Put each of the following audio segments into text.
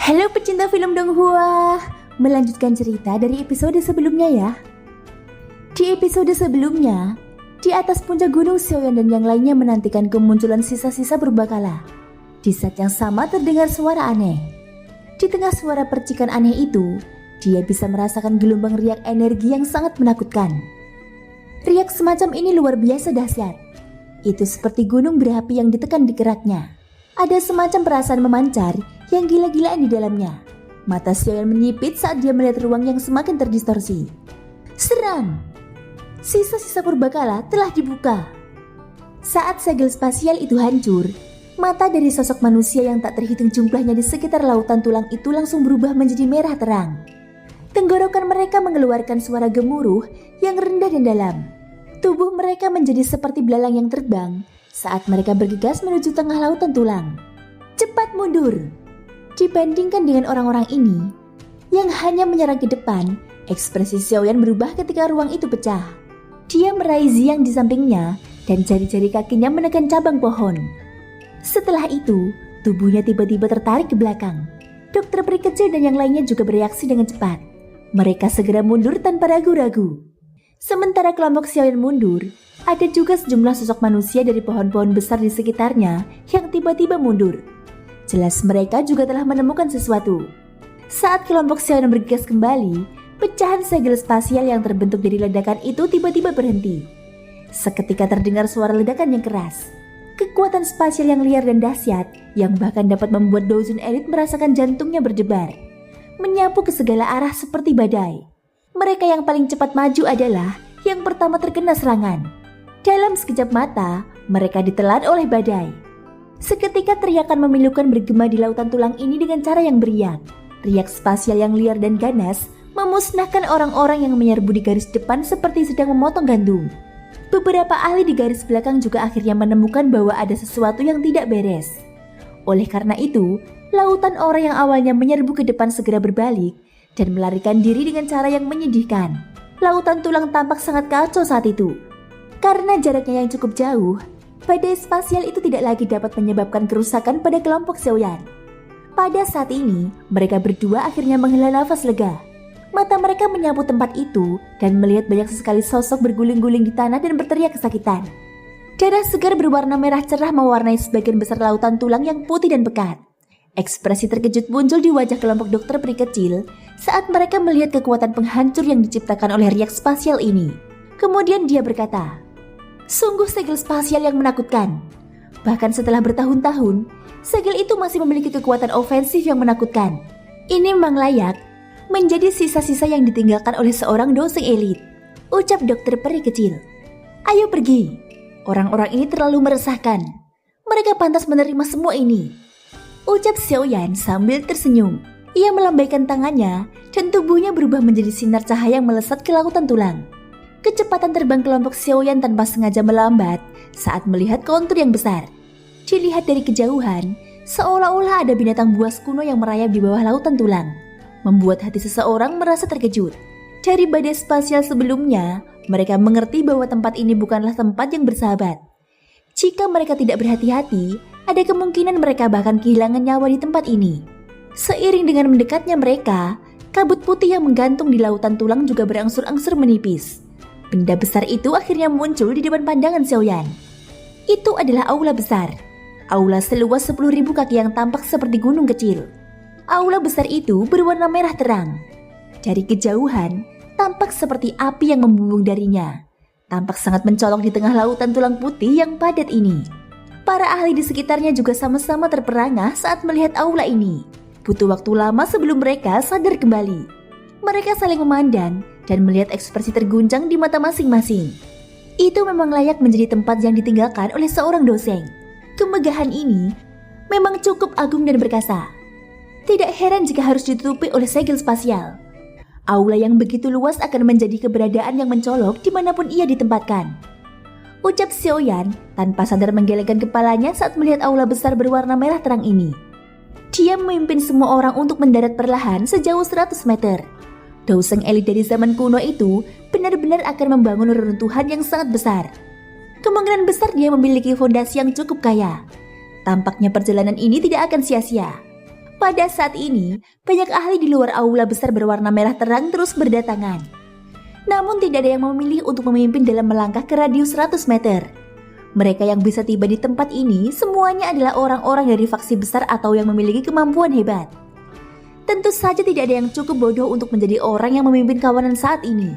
Halo pecinta film Donghua, melanjutkan cerita dari episode sebelumnya ya. Di episode sebelumnya, di atas puncak gunung Xiaoyan dan yang lainnya menantikan kemunculan sisa-sisa purbakala. Di saat yang sama terdengar suara aneh. Di tengah suara percikan aneh itu, dia bisa merasakan gelombang riak energi yang sangat menakutkan. Riak semacam ini luar biasa dahsyat. Itu seperti gunung berapi yang ditekan di keraknya. Ada semacam perasaan memancar yang gila-gilaan di dalamnya. Mata Xiaoyan menyipit saat dia melihat ruang yang semakin terdistorsi. Serang! Sisa-sisa purbakala telah dibuka. Saat segel spasial itu hancur, mata dari sosok manusia yang tak terhitung jumlahnya di sekitar lautan tulang itu langsung berubah menjadi merah terang. Tenggorokan mereka mengeluarkan suara gemuruh yang rendah dan dalam. Tubuh mereka menjadi seperti belalang yang terbang saat mereka bergegas menuju tengah lautan tulang. Cepat mundur! Dibandingkan dengan orang-orang ini yang hanya menyerang ke depan, ekspresi Xiaoyan berubah ketika ruang itu pecah. Dia meraih Ziyang di sampingnya dan jari-jari kakinya menekan cabang pohon. Setelah itu, tubuhnya tiba-tiba tertarik ke belakang. Dokter peri kecil dan yang lainnya juga bereaksi dengan cepat. Mereka segera mundur tanpa ragu-ragu. Sementara kelompok Xiaoyan mundur, ada juga sejumlah sosok manusia dari pohon-pohon besar di sekitarnya yang tiba-tiba mundur. Jelas mereka juga telah menemukan sesuatu. Saat kelompok Xiaoyan bergegas kembali, pecahan segel spasial yang terbentuk dari ledakan itu tiba-tiba berhenti. Seketika terdengar suara ledakan yang keras. Kekuatan spasial yang liar dan dahsyat yang bahkan dapat membuat Dozun elit merasakan jantungnya berdebar. Menyapu ke segala arah seperti badai. Mereka yang paling cepat maju adalah yang pertama terkena serangan. Dalam sekejap mata, mereka ditelan oleh badai. Seketika teriakan memilukan bergema di lautan tulang ini dengan cara yang beriak. Riak spasial yang liar dan ganas memusnahkan orang-orang yang menyerbu di garis depan seperti sedang memotong gandum. Beberapa ahli di garis belakang juga akhirnya menemukan bahwa ada sesuatu yang tidak beres. Oleh karena itu, lautan orang yang awalnya menyerbu ke depan segera berbalik dan melarikan diri dengan cara yang menyedihkan. Lautan tulang tampak sangat kacau saat itu. Karena jaraknya yang cukup jauh, badai spasial itu tidak lagi dapat menyebabkan kerusakan pada kelompok Xiaoyan. Pada saat ini, mereka berdua akhirnya menghela nafas lega. Mata mereka menyapu tempat itu dan melihat banyak sekali sosok berguling-guling di tanah dan berteriak kesakitan. Darah segar berwarna merah cerah mewarnai sebagian besar lautan tulang yang putih dan pekat. Ekspresi terkejut muncul di wajah kelompok dokter peri kecil saat mereka melihat kekuatan penghancur yang diciptakan oleh riak spasial ini. Kemudian dia berkata, "Sungguh segel spasial yang menakutkan. Bahkan setelah bertahun-tahun, segel itu masih memiliki kekuatan ofensif yang menakutkan. Ini memang layak menjadi sisa-sisa yang ditinggalkan oleh seorang dosen elit," ucap dokter peri kecil. "Ayo pergi. Orang-orang ini terlalu meresahkan. Mereka pantas menerima semua ini," ucap Xiaoyan sambil tersenyum. Ia melambaikan tangannya dan tubuhnya berubah menjadi sinar cahaya yang melesat ke lautan tulang. Kecepatan terbang kelompok Xiaoyan tanpa sengaja melambat saat melihat kontur yang besar. Dilihat dari kejauhan, seolah-olah ada binatang buas kuno yang merayap di bawah lautan tulang, membuat hati seseorang merasa terkejut. Dari badai spasial sebelumnya, mereka mengerti bahwa tempat ini bukanlah tempat yang bersahabat. Jika mereka tidak berhati-hati, ada kemungkinan mereka bahkan kehilangan nyawa di tempat ini. Seiring dengan mendekatnya mereka, kabut putih yang menggantung di lautan tulang juga berangsur-angsur menipis. Benda besar itu akhirnya muncul di depan pandangan Xiaoyan. Itu adalah aula besar. Aula seluas 10.000 kaki yang tampak seperti gunung kecil. Aula besar itu berwarna merah terang. Dari kejauhan, tampak seperti api yang membumbung darinya. Tampak sangat mencolok di tengah lautan tulang putih yang padat ini. Para ahli di sekitarnya juga sama-sama terperangah saat melihat aula ini. Butuh waktu lama sebelum mereka sadar kembali. Mereka saling memandang dan melihat ekspresi terguncang di mata masing-masing. Itu memang layak menjadi tempat yang ditinggalkan oleh seorang dosen. Kemegahan ini memang cukup agung dan berkasa. Tidak heran jika harus ditutupi oleh segel spasial. Aula yang begitu luas akan menjadi keberadaan yang mencolok dimanapun ia ditempatkan, ucap Xiaoyan tanpa sadar menggelengkan kepalanya saat melihat aula besar berwarna merah terang ini. Dia memimpin semua orang untuk mendarat perlahan sejauh 100 meter. Dosen elit dari zaman kuno itu benar-benar akan membangun reruntuhan yang sangat besar. Kemungkinan besar dia memiliki fondasi yang cukup kaya. Tampaknya perjalanan ini tidak akan sia-sia. Pada saat ini, banyak ahli di luar aula besar berwarna merah terang terus berdatangan. Namun tidak ada yang memilih untuk memimpin dalam melangkah ke radius 100 meter. Mereka yang bisa tiba di tempat ini semuanya adalah orang-orang dari faksi besar atau yang memiliki kemampuan hebat. Tentu saja tidak ada yang cukup bodoh untuk menjadi orang yang memimpin kawanan saat ini.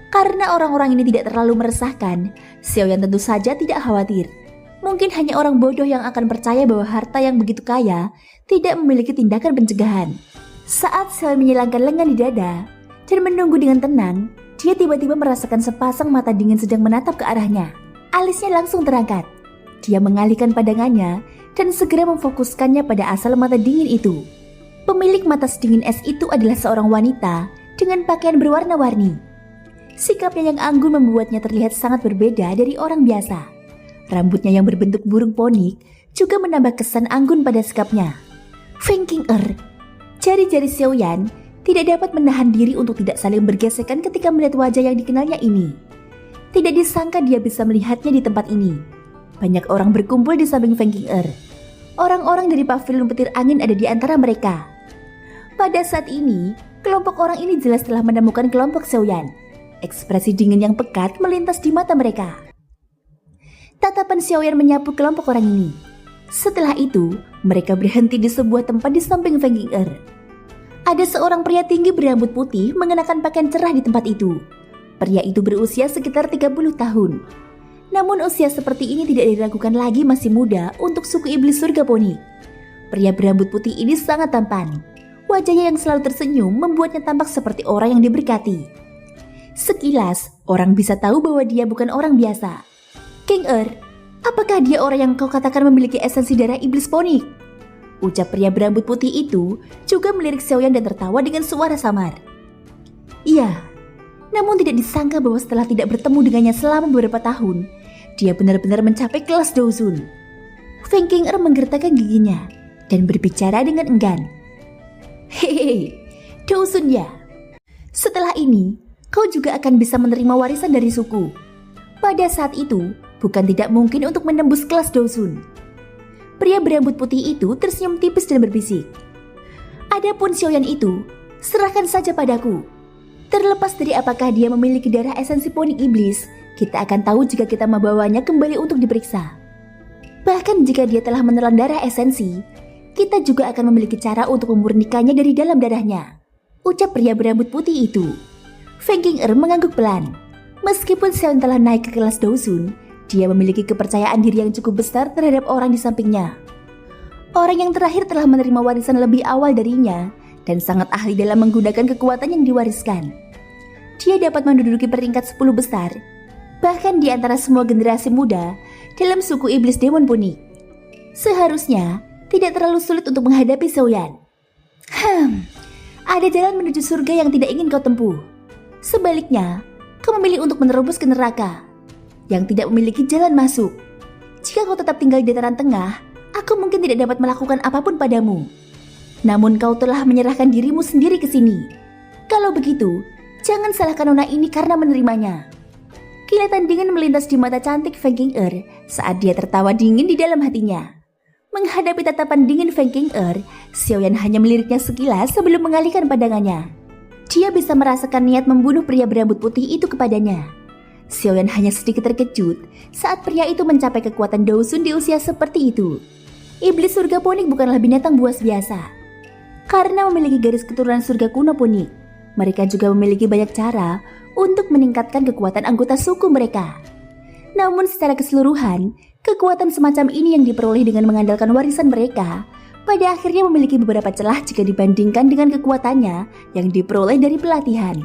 Karena orang-orang ini tidak terlalu meresahkan, Xiaoyan tentu saja tidak khawatir. Mungkin hanya orang bodoh yang akan percaya bahwa harta yang begitu kaya tidak memiliki tindakan pencegahan. Saat Xiaoyan menyilangkan lengan di dada dan menunggu dengan tenang, dia tiba-tiba merasakan sepasang mata dingin sedang menatap ke arahnya. Alisnya langsung terangkat. Dia mengalihkan pandangannya dan segera memfokuskannya pada asal mata dingin itu. Pemilik mata sedingin es itu adalah seorang wanita dengan pakaian berwarna-warni. Sikapnya yang anggun membuatnya terlihat sangat berbeda dari orang biasa. Rambutnya yang berbentuk burung ponik juga menambah kesan anggun pada sikapnya. Feng Qing'er, jari-jari Xiaoyan tidak dapat menahan diri untuk tidak saling bergesekan ketika melihat wajah yang dikenalnya ini. Tidak disangka dia bisa melihatnya di tempat ini. Banyak orang berkumpul di samping Feng Qing'er. Orang-orang dari pavilion petir angin ada di antara mereka. Pada saat ini, kelompok orang ini jelas telah menemukan kelompok Xiaoyan. Ekspresi dingin yang pekat melintas di mata mereka. Tatapan Xiaoyan menyapu kelompok orang ini. Setelah itu, mereka berhenti di sebuah tempat di samping Feng Qing'er. Ada seorang pria tinggi berambut putih mengenakan pakaian cerah di tempat itu. Pria itu berusia sekitar 30 tahun. Namun usia seperti ini tidak diragukan lagi masih muda untuk suku iblis surga poni. Pria berambut putih ini sangat tampan. Wajahnya yang selalu tersenyum membuatnya tampak seperti orang yang diberkati. Sekilas, orang bisa tahu bahwa dia bukan orang biasa. Qing'er, apakah dia orang yang kau katakan memiliki esensi darah iblis poni? Ucap pria berambut putih itu juga melirik Xiaoyan dan tertawa dengan suara samar. Iya, namun tidak disangka bahwa setelah tidak bertemu dengannya selama beberapa tahun, dia benar-benar mencapai kelas Douzun. Feng Qing'er menggertakkan giginya dan berbicara dengan enggan. Hehehe, Douzun ya. Setelah ini, kau juga akan bisa menerima warisan dari suku. Pada saat itu, bukan tidak mungkin untuk menembus kelas Douzun. Pria berambut putih itu tersenyum tipis dan berbisik. Adapun Xiaoyan itu, serahkan saja padaku. Terlepas dari apakah dia memiliki darah esensi poni iblis, kita akan tahu jika kita membawanya kembali untuk diperiksa. Bahkan jika dia telah menelan darah esensi, kita juga akan memiliki cara untuk memurnikannya dari dalam darahnya. Ucap pria berambut putih itu. Feng Qing'er mengangguk pelan. Meskipun Xiaoyan telah naik ke kelas Douzun, dia memiliki kepercayaan diri yang cukup besar terhadap orang di sampingnya. Orang yang terakhir telah menerima warisan lebih awal darinya dan sangat ahli dalam menggunakan kekuatan yang diwariskan. Dia dapat menduduki peringkat 10 besar, bahkan di antara semua generasi muda dalam suku iblis demon poni. Seharusnya tidak terlalu sulit untuk menghadapi Xiaoyan. Ada jalan menuju surga yang tidak ingin kau tempuh. Sebaliknya, kau memilih untuk menerobos ke neraka yang tidak memiliki jalan masuk. Jika kau tetap tinggal di dataran tengah, aku mungkin tidak dapat melakukan apapun padamu. Namun kau telah menyerahkan dirimu sendiri ke sini. Kalau begitu, jangan salahkan nona ini karena menerimanya. Kilatan dingin melintas di mata cantik Feng Qing'er saat dia tertawa dingin di dalam hatinya. Menghadapi tatapan dingin Feng Qing'er, Xiaoyan hanya meliriknya sekilas sebelum mengalihkan pandangannya. Dia bisa merasakan niat membunuh pria berambut putih itu kepadanya. Xiaoyan hanya sedikit terkejut saat pria itu mencapai kekuatan Douzun di usia seperti itu. Iblis surga ponik bukanlah binatang buas biasa. Karena memiliki garis keturunan surga kuno ponik, mereka juga memiliki banyak cara untuk meningkatkan kekuatan anggota suku mereka. Namun secara keseluruhan, kekuatan semacam ini yang diperoleh dengan mengandalkan warisan mereka, pada akhirnya memiliki beberapa celah jika dibandingkan dengan kekuatannya yang diperoleh dari pelatihan.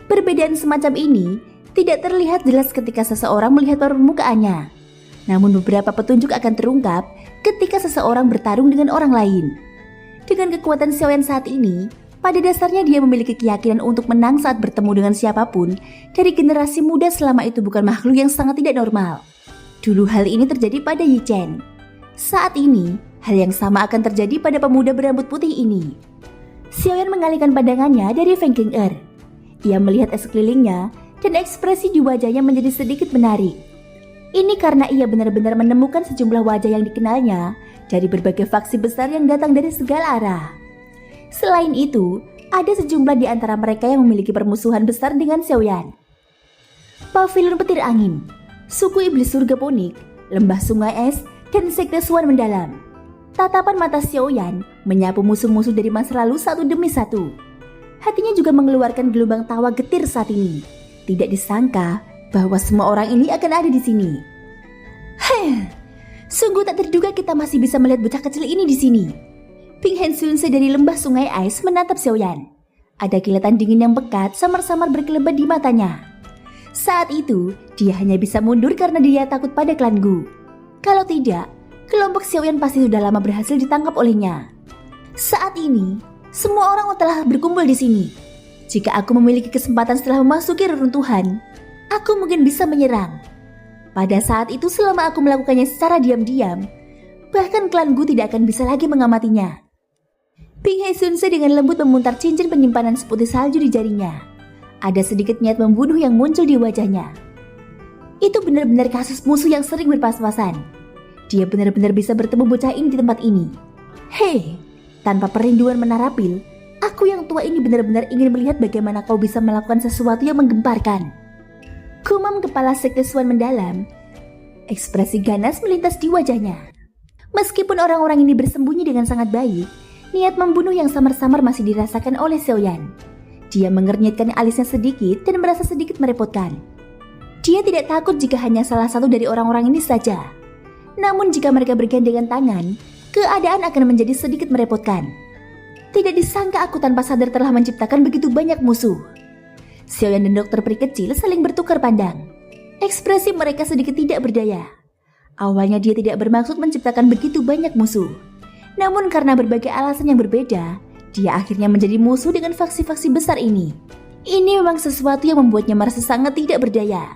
Perbedaan semacam ini tidak terlihat jelas ketika seseorang melihat permukaannya. Namun beberapa petunjuk akan terungkap ketika seseorang bertarung dengan orang lain. Dengan kekuatan Xiaoyan saat ini, pada dasarnya dia memiliki keyakinan untuk menang saat bertemu dengan siapapun dari generasi muda selama itu bukan makhluk yang sangat tidak normal. Dulu hal ini terjadi pada Yi Chen. Saat ini, hal yang sama akan terjadi pada pemuda berambut putih ini. Xiaoyan mengalihkan pandangannya dari Feng Qing'er. Ia melihat sekelilingnya dan ekspresi di wajahnya menjadi sedikit menarik. Ini karena ia benar-benar menemukan sejumlah wajah yang dikenalnya dari berbagai faksi besar yang datang dari segala arah. Selain itu, ada sejumlah di antara mereka yang memiliki permusuhan besar dengan Xiaoyan. Pavilion Petir Angin, suku iblis surga Ponik, lembah sungai es, dan sekte Suan mendalam. Tatapan mata Xiaoyan menyapu musuh-musuh dari masa lalu satu demi satu. Hatinya juga mengeluarkan gelombang tawa getir saat ini. Tidak disangka bahwa semua orang ini akan ada di sini. Sungguh tak terduga kita masih bisa melihat bocah kecil ini di sini. Ping Hansunse dari lembah sungai Ais menatap Xiaoyan. Ada kilatan dingin yang pekat samar-samar berkelebat di matanya. Saat itu, dia hanya bisa mundur karena dia takut pada klan Gu. Kalau tidak, kelompok Xiaoyan pasti sudah lama berhasil ditangkap olehnya. Saat ini, semua orang telah berkumpul di sini. Jika aku memiliki kesempatan setelah memasuki reruntuhan, aku mungkin bisa menyerang. Pada saat itu selama aku melakukannya secara diam-diam, bahkan klan Gu tidak akan bisa lagi mengamatinya. Ping Hansunse dengan lembut memutar cincin penyimpanan seputih salju di jarinya. Ada sedikit niat membunuh yang muncul di wajahnya. Itu benar-benar kasus musuh yang sering berpas-pasan. Dia benar-benar bisa bertemu bocah ini di tempat ini. Hei, tanpa perinduan menarapil, aku yang tua ini benar-benar ingin melihat bagaimana kau bisa melakukan sesuatu yang menggemparkan. Gumam kepala sekte Suan mendalam. Ekspresi ganas melintas di wajahnya. Meskipun orang-orang ini bersembunyi dengan sangat baik, niat membunuh yang samar-samar masih dirasakan oleh Xiaoyan. Dia mengernyitkan alisnya sedikit dan merasa sedikit merepotkan. Dia tidak takut jika hanya salah satu dari orang-orang ini saja. Namun jika mereka bergandengan tangan, keadaan akan menjadi sedikit merepotkan. Tidak disangka aku tanpa sadar telah menciptakan begitu banyak musuh. Xiaoyan dan dokter peri kecil saling bertukar pandang. Ekspresi mereka sedikit tidak berdaya. Awalnya dia tidak bermaksud menciptakan begitu banyak musuh. Namun karena berbagai alasan yang berbeda, dia akhirnya menjadi musuh dengan faksi-faksi besar ini. Ini memang sesuatu yang membuatnya merasa sangat tidak berdaya.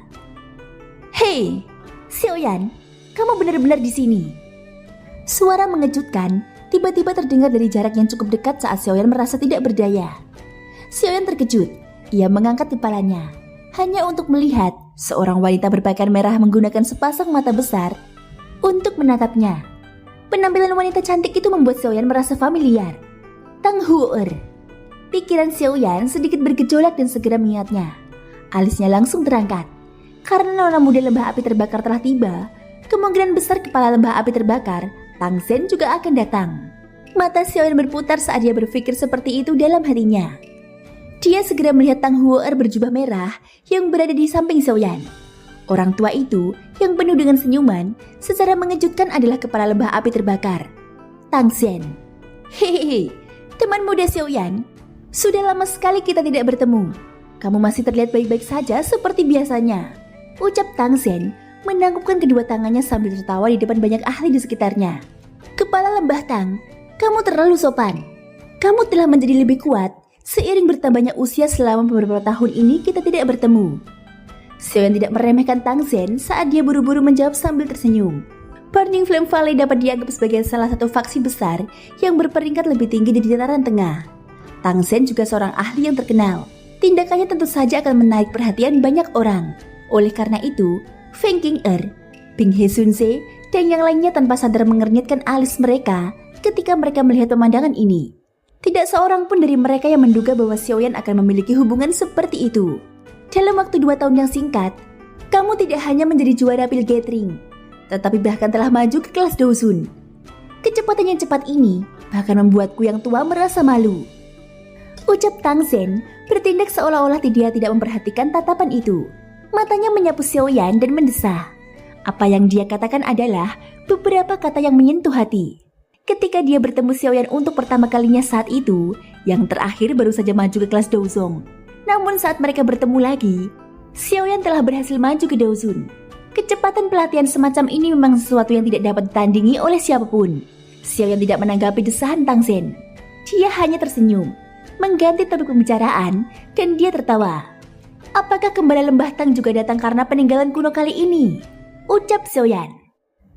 Hei, Xiaoyan, kamu benar-benar di sini. Suara mengejutkan tiba-tiba terdengar dari jarak yang cukup dekat saat Xiaoyan merasa tidak berdaya. Xiaoyan terkejut. Ia mengangkat kepalanya hanya untuk melihat seorang wanita berpakaian merah menggunakan sepasang mata besar untuk menatapnya. Penampilan wanita cantik itu membuat Xiaoyan merasa familiar. Tang Huer. Pikiran Xiaoyan sedikit bergejolak dan segera mengingatnya. Alisnya langsung terangkat. Karena nona muda lembah api terbakar telah tiba, kemungkinan besar kepala lembah api terbakar, Tang Zhen juga akan datang. Mata Xiaoyan berputar saat dia berpikir seperti itu dalam hatinya. Dia segera melihat Tang Huer berjubah merah yang berada di samping Xiaoyan. Orang tua itu yang penuh dengan senyuman secara mengejutkan adalah kepala lembah api terbakar, Tang Zhen. Hehehe, teman muda Xiaoyan, sudah lama sekali kita tidak bertemu. Kamu masih terlihat baik-baik saja seperti biasanya, ucap Tang Zhen menangkupkan kedua tangannya sambil tertawa di depan banyak ahli di sekitarnya. Kepala lembah Tang, kamu terlalu sopan. Kamu telah menjadi lebih kuat seiring bertambahnya usia selama beberapa tahun ini kita tidak bertemu. Xiaoyan tidak meremehkan Tang Zhen saat dia buru-buru menjawab sambil tersenyum. Burning Flame Valley dapat dianggap sebagai salah satu faksi besar yang berperingkat lebih tinggi di dataran tengah. Tang Zhen juga seorang ahli yang terkenal. Tindakannya tentu saja akan menarik perhatian banyak orang. Oleh karena itu, Feng Qing'er, Ping Hansunse, dan yang lainnya tanpa sadar mengernyitkan alis mereka ketika mereka melihat pemandangan ini. Tidak seorang pun dari mereka yang menduga bahwa Xiaoyan akan memiliki hubungan seperti itu. Dalam waktu 2 tahun yang singkat, kamu tidak hanya menjadi juara pil gathering, tetapi bahkan telah maju ke kelas Douzun. Kecepatan yang cepat ini bahkan membuatku yang tua merasa malu. Ucap Tang Zhen bertindak seolah-olah dia tidak memperhatikan tatapan itu. Matanya menyapu Xiaoyan dan mendesah. Apa yang dia katakan adalah beberapa kata yang menyentuh hati. Ketika dia bertemu Xiaoyan untuk pertama kalinya saat itu, yang terakhir baru saja maju ke kelas Douzong. Namun saat mereka bertemu lagi, Xiaoyan telah berhasil maju ke Douzun. Kecepatan pelatihan semacam ini memang sesuatu yang tidak dapat ditandingi oleh siapapun. Xiaoyan tidak menanggapi desahan Tang Zhen. Dia hanya tersenyum, mengganti topik pembicaraan, dan dia tertawa. Apakah kembali lembah Tang juga datang karena peninggalan kuno kali ini? Ucap Xiaoyan.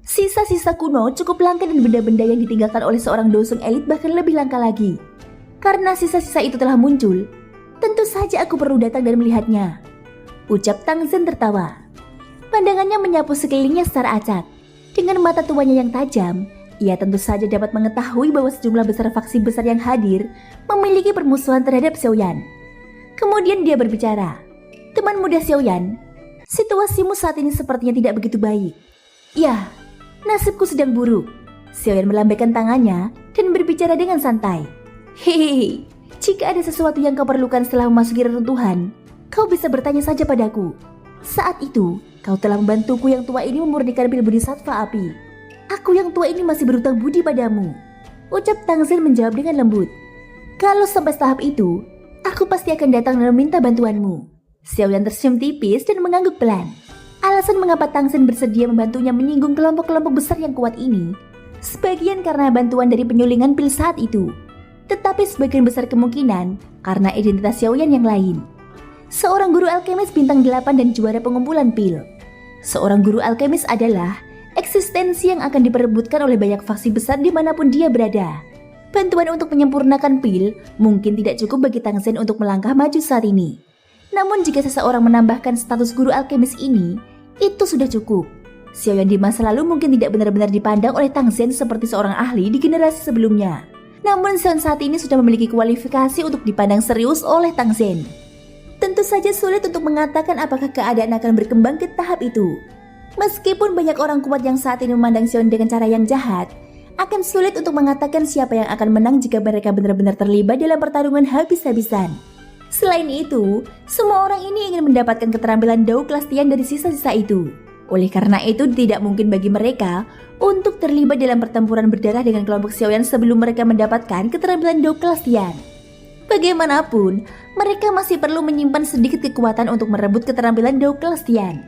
Sisa-sisa kuno cukup langka dan benda-benda yang ditinggalkan oleh seorang dosung elit bahkan lebih langka lagi. Karena sisa-sisa itu telah muncul, tentu saja aku perlu datang dan melihatnya. Ucap Tang Zhen tertawa. Pandangannya menyapu sekelilingnya secara acak. Dengan mata tuanya yang tajam, ia tentu saja dapat mengetahui bahwa sejumlah besar faksi besar yang hadir memiliki permusuhan terhadap Xiaoyan. Kemudian dia berbicara, "Teman muda Xiaoyan, situasimu saat ini sepertinya tidak begitu baik." "Ya, nasibku sedang buruk." Xiaoyan melambaikan tangannya dan berbicara dengan santai. "Hehehe, jika ada sesuatu yang kau perlukan setelah memasuki reruntuhan, kau bisa bertanya saja padaku. Saat itu, kau telah membantuku yang tua ini memurnikan pil bodhisattva api. Aku yang tua ini masih berhutang budi padamu," ucap Tang Zhen menjawab dengan lembut. "Kalau sampai tahap itu, aku pasti akan datang dan meminta bantuanmu." Xiaoyan tersenyum tipis dan mengangguk pelan. Alasan mengapa Tang Zhen bersedia membantunya menyinggung kelompok-kelompok besar yang kuat ini, sebagian karena bantuan dari penyulingan pil saat itu, tetapi sebagian besar kemungkinan karena identitas Xiaoyan yang lain. Seorang guru alkemis bintang 8 dan juara pengumpulan pil. Seorang guru alkemis adalah eksistensi yang akan diperebutkan oleh banyak faksi besar dimanapun dia berada. Bantuan untuk menyempurnakan pil mungkin tidak cukup bagi Tang Zhen untuk melangkah maju saat ini. Namun jika seseorang menambahkan status guru alkemis ini, itu sudah cukup. Xiaoyan di masa lalu mungkin tidak benar-benar dipandang oleh Tang Zhen seperti seorang ahli di generasi sebelumnya. Namun Xiaoyan saat ini sudah memiliki kualifikasi untuk dipandang serius oleh Tang Zhen. Tentu saja sulit untuk mengatakan apakah keadaan akan berkembang ke tahap itu. Meskipun banyak orang kuat yang saat ini memandang Xiaoyan dengan cara yang jahat, akan sulit untuk mengatakan siapa yang akan menang jika mereka benar-benar terlibat dalam pertarungan habis-habisan. Selain itu, semua orang ini ingin mendapatkan keterampilan Dao kelas Tian dari sisa-sisa itu. Oleh karena itu, tidak mungkin bagi mereka untuk terlibat dalam pertempuran berdarah dengan kelompok Xiaoyan sebelum mereka mendapatkan keterampilan Dao kelas Tian. Bagaimanapun, mereka masih perlu menyimpan sedikit kekuatan untuk merebut keterampilan Dao kelas Tian.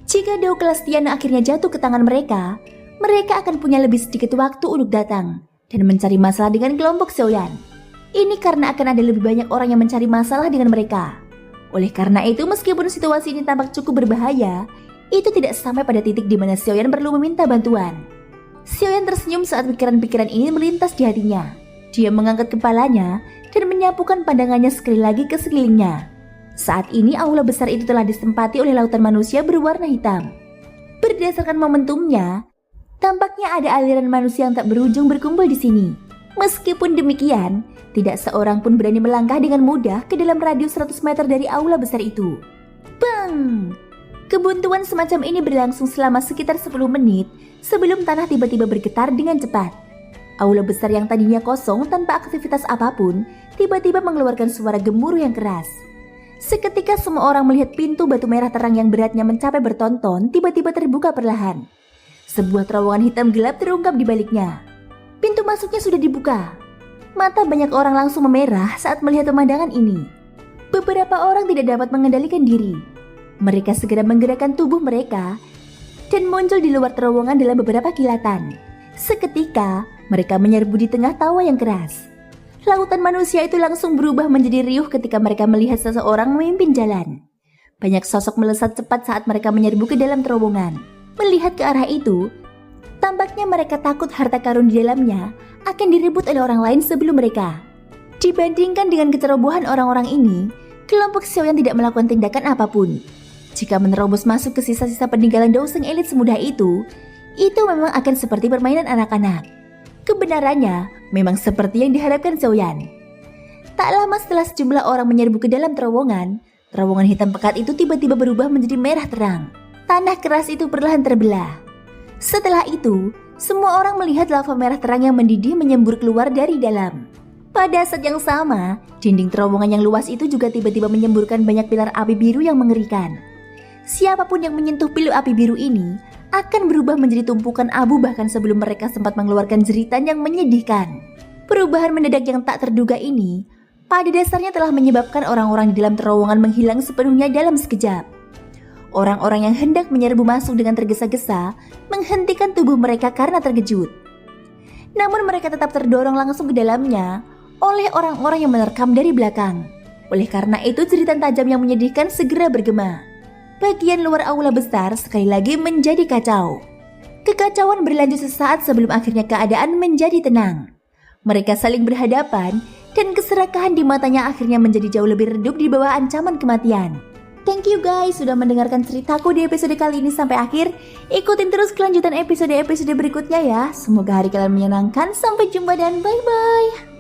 Jika Dao kelas Tian akhirnya jatuh ke tangan mereka, mereka akan punya lebih sedikit waktu untuk datang dan mencari masalah dengan kelompok Xiaoyan. Ini karena akan ada lebih banyak orang yang mencari masalah dengan mereka. Oleh karena itu, meskipun situasi ini tampak cukup berbahaya, itu tidak sampai pada titik di mana Xiaoyan perlu meminta bantuan. Xiaoyan tersenyum saat pikiran-pikiran ini melintas di hatinya. Dia mengangkat kepalanya dan menyapukan pandangannya sekali lagi ke sekelilingnya. Saat ini aula besar itu telah disempati oleh lautan manusia berwarna hitam. Berdasarkan momentumnya, tampaknya ada aliran manusia yang tak berujung berkumpul di sini. Meskipun demikian, tidak seorang pun berani melangkah dengan mudah ke dalam radius 100 meter dari aula besar itu. Bang! Kebuntuan semacam ini berlangsung selama sekitar 10 menit sebelum tanah tiba-tiba bergetar dengan cepat. Aula besar yang tadinya kosong tanpa aktivitas apapun, tiba-tiba mengeluarkan suara gemuruh yang keras. Seketika semua orang melihat pintu batu merah terang yang beratnya mencapai bertonton tiba-tiba terbuka perlahan. Sebuah terowongan hitam gelap terungkap di baliknya. Pintu masuknya sudah dibuka. Mata banyak orang langsung memerah saat melihat pemandangan ini. Beberapa orang tidak dapat mengendalikan diri. Mereka segera menggerakkan tubuh mereka dan muncul di luar terowongan dalam beberapa kilatan. Seketika, mereka menyerbu di tengah tawa yang keras. Lautan manusia itu langsung berubah menjadi riuh ketika mereka melihat seseorang memimpin jalan. Banyak sosok melesat cepat saat mereka menyerbu ke dalam terowongan. Melihat ke arah itu, tampaknya mereka takut harta karun di dalamnya akan direbut oleh orang lain sebelum mereka. Dibandingkan dengan kecerobohan orang-orang ini, kelompok Xiaoyan tidak melakukan tindakan apapun. Jika menerobos masuk ke sisa-sisa peninggalan Dao Seng elit semudah itu memang akan seperti permainan anak-anak. Kebenarannya memang seperti yang diharapkan Xiaoyan. Tak lama setelah sejumlah orang menyerbu ke dalam terowongan hitam pekat itu tiba-tiba berubah menjadi merah terang. Tanah keras itu perlahan terbelah. Setelah itu, semua orang melihat lava merah terang yang mendidih menyembur keluar dari dalam. Pada saat yang sama, dinding terowongan yang luas itu juga tiba-tiba menyemburkan banyak pilar api biru yang mengerikan. Siapapun yang menyentuh pilu api biru ini akan berubah menjadi tumpukan abu bahkan sebelum mereka sempat mengeluarkan jeritan yang menyedihkan. Perubahan mendadak yang tak terduga ini pada dasarnya telah menyebabkan orang-orang di dalam terowongan menghilang sepenuhnya dalam sekejap. Orang-orang yang hendak menyerbu masuk dengan tergesa-gesa menghentikan tubuh mereka karena terkejut. Namun mereka tetap terdorong langsung ke dalamnya oleh orang-orang yang menerkam dari belakang. Oleh karena itu jeritan tajam yang menyedihkan segera bergema. Bagian luar aula besar sekali lagi menjadi kacau. Kekacauan berlanjut sesaat sebelum akhirnya keadaan menjadi tenang. Mereka saling berhadapan dan keserakahan di matanya akhirnya menjadi jauh lebih redup di bawah ancaman kematian. Thank you guys sudah mendengarkan ceritaku di episode kali ini sampai akhir. Ikutin terus kelanjutan episode-episode berikutnya ya. Semoga hari kalian menyenangkan. Sampai jumpa dan bye-bye.